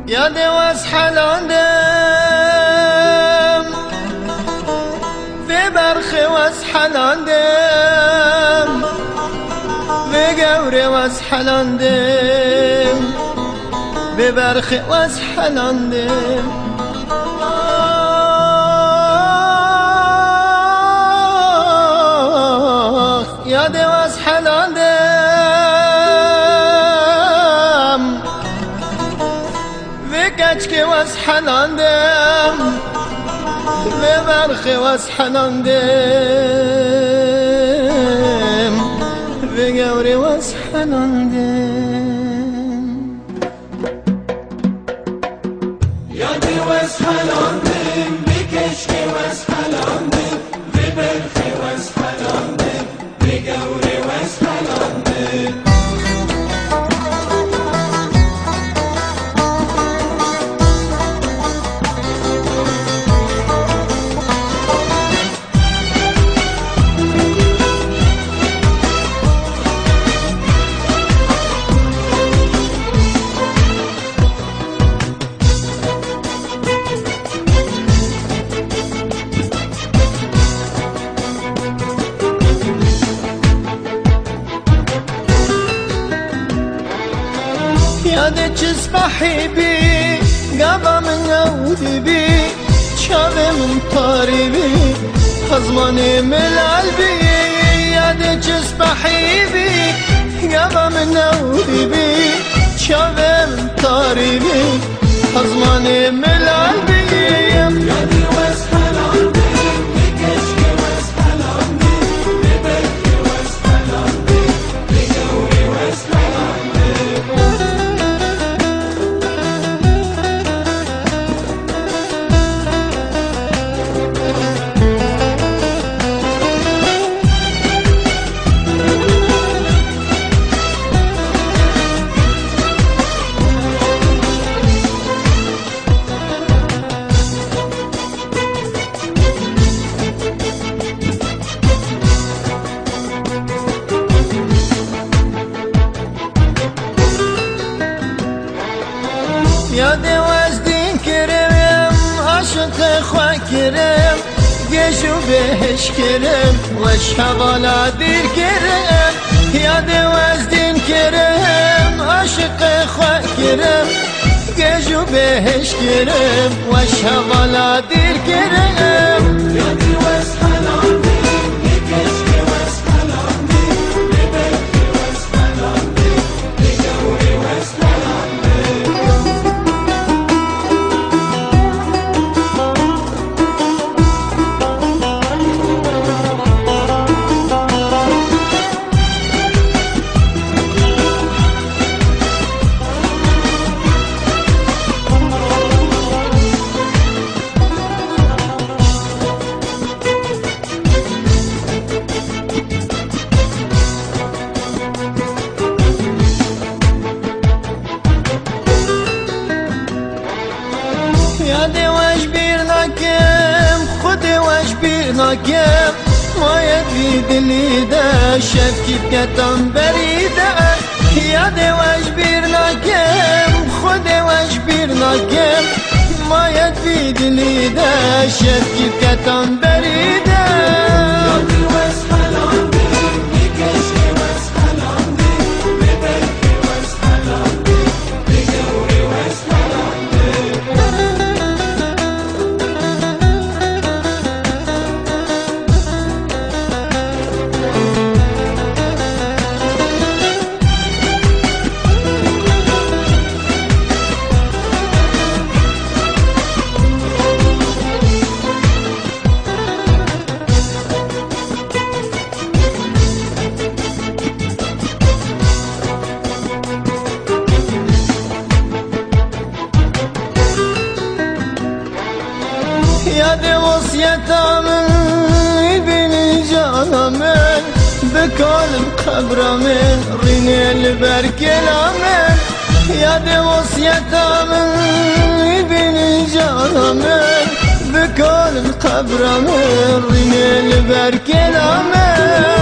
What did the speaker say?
يا دواس حلاندم في برخي واس حلاندم في قوري واس حلاندم في برخي واس حلاندم يا دواس حلاندم كچکی واس حلاندم به برخی واس حلاندم به گوری واس حلاندم یادی واس حلاندم به کچکی واس حلاندم به برخی واس حلاندم به گوری واس حلاندم یاد چیز بحیبی قبا من عودی بی چاوه من تاری بی خزمانی ملال بی یاد چیز بحیبی قبا من عودی بی چاوه من تاری بی خزمانی ملال بی یادی واس حلاندم به کچکی واس حلاندم به برخی واس حلاندم به گوری واس یاد وزدین کرم عاشق خواه کرم گشو بهش کرم وش حوالا دیر کرم یاد وزدین کرم عاشق خواه کرم گشو بهش کرم وش حوالا دیر کرم یادی واس حلاندم به کچکی واس حلاندم به برخی واس حلاندم به گوری واس یاد وش بیر نکم خود وش بیر نکم مایت بی دلیده شفکیت کتم بریده یاد وش بیر نکم خود وش بیر نکم مایت بی دلیده شفکیت کتم بریده یادی واس حلاندم به کچکی واس حلاندم به برخی واس حلاندم به گوری واس وصيتامن بين جانمن بكل قبرمن ريني البركلامن يا دي وصيتامن بين جانمن بكل قبرمن ريني البركلامن